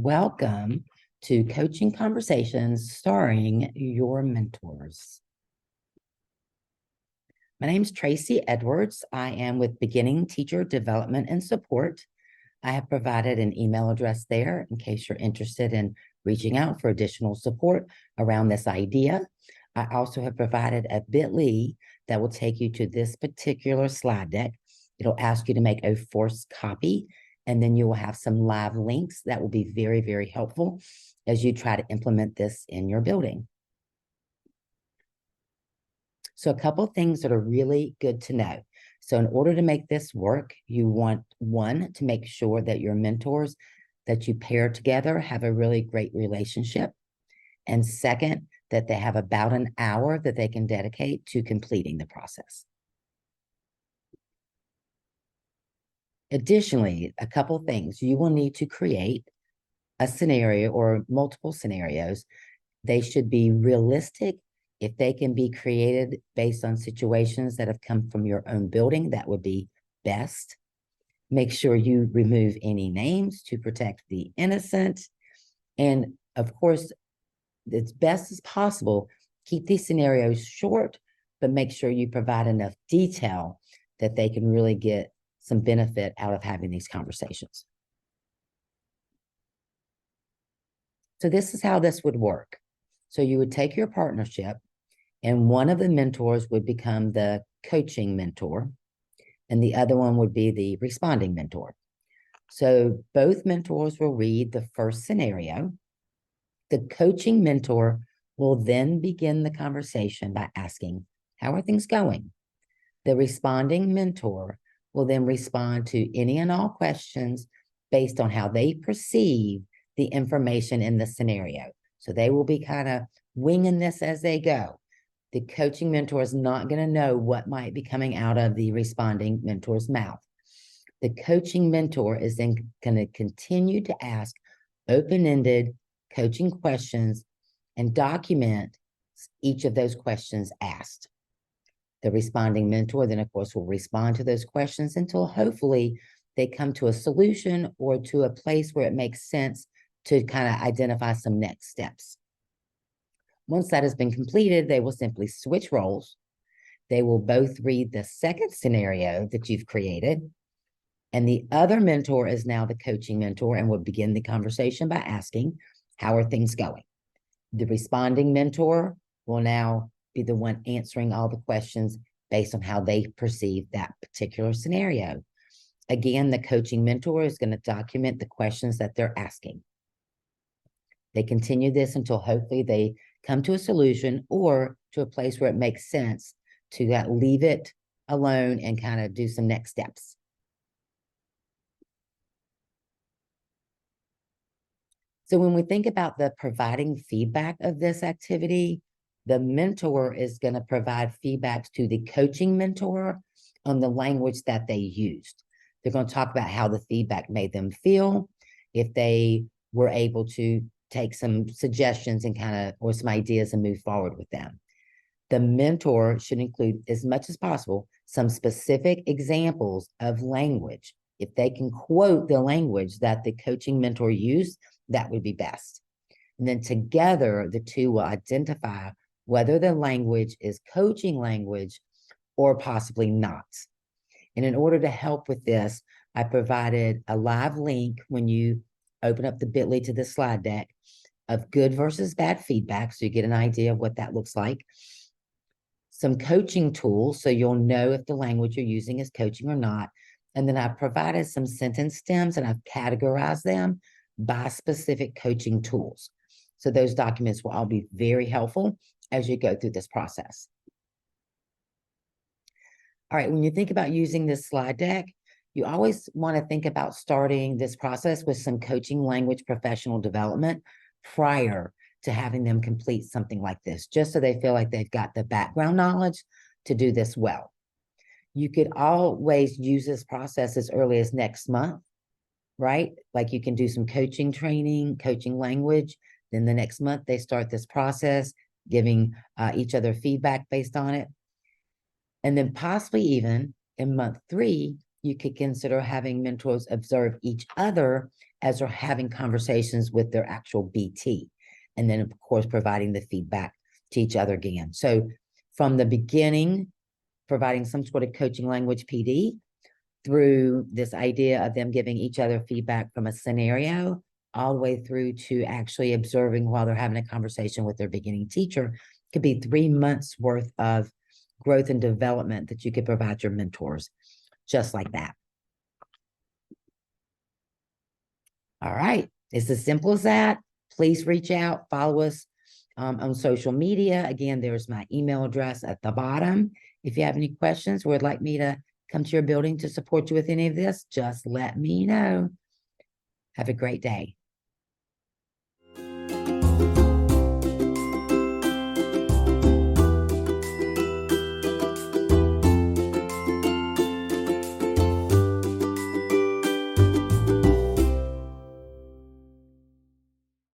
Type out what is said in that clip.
Welcome to Coaching Conversations starring your mentors. My name is Tracy Edwards. I am with Beginning Teacher Development and Support. I have provided an email address there in case you're interested in reaching out for additional support around this idea. I also have provided a bit.ly that will take you to this particular slide deck. It'll ask you to make a forced copy, and then you will have some live links that will be very, very helpful as you try to implement this in your building. So a couple of things that are really good to know. So in order to make this work, you want, one, to make sure that your mentors that you pair together have a really great relationship. And second, that they have about an hour that they can dedicate to completing the process. Additionally, a couple things. You will need to create a scenario or multiple scenarios. They should be realistic. If they can be created based on situations that have come from your own building, that would be best. Make sure you remove any names to protect the innocent. And of course, as best as possible, keep these scenarios short, but make sure you provide enough detail that they can really get some benefit out of having these conversations. So this is how this would work. So you would take your partnership, and one of the mentors would become the coaching mentor, and the other one would be the responding mentor. So both mentors will read the first scenario. The coaching mentor will then begin the conversation by asking, how are things going? The responding mentor will then respond to any and all questions based on how they perceive the information in the scenario. So they will be kind of winging this as they go. The coaching mentor is not going to know what might be coming out of the responding mentor's mouth. The coaching mentor is then going to continue to ask open-ended coaching questions and document each of those questions asked. The responding mentor then, of course, will respond to those questions until hopefully they come to a solution or to a place where it makes sense to kind of identify some next steps. Once that has been completed, they will simply switch roles. They will both read the second scenario that you've created, and the other mentor is now the coaching mentor and will begin the conversation by asking, how are things going? The responding mentor will now be the one answering all the questions based on how they perceive that particular scenario. Again, the coaching mentor is going to document the questions that they're asking. They continue this until hopefully they come to a solution or to a place where it makes sense to leave it alone and kind of do some next steps. So when we think about the providing feedback of this activity, the mentor is going to provide feedbacks to the coaching mentor on the language that they used. They're going to talk about how the feedback made them feel, if they were able to take some suggestions and or some ideas and move forward with them. The mentor should include, as much as possible, some specific examples of language. If they can quote the language that the coaching mentor used, that would be best. And then together, the two will identify whether the language is coaching language or possibly not. And in order to help with this, I provided a live link when you open up the bit.ly to the slide deck of good versus bad feedback, so you get an idea of what that looks like. Some coaching tools, so you'll know if the language you're using is coaching or not. And then I've provided some sentence stems and I've categorized them by specific coaching tools. So those documents will all be very helpful as you go through this process. All right, when you think about using this slide deck, you always want to think about starting this process with some coaching language professional development prior to having them complete something like this, just so they feel like they've got the background knowledge to do this well. You could always use this process as early as next month, right? Like you can do some coaching training, coaching language. Then the next month they start this process, giving each other feedback based on it. And then possibly even in month 3, you could consider having mentors observe each other as they're having conversations with their actual BT. And then, of course, providing the feedback to each other again. So from the beginning, providing some sort of coaching language PD through this idea of them giving each other feedback from a scenario all the way through to actually observing while they're having a conversation with their beginning teacher could be 3 months worth of growth and development that you could provide your mentors just like that. All right. It's as simple as that. Please reach out, follow us on social media. Again, there's my email address at the bottom. If you have any questions or would like me to come to your building to support you with any of this, just let me know. Have a great day.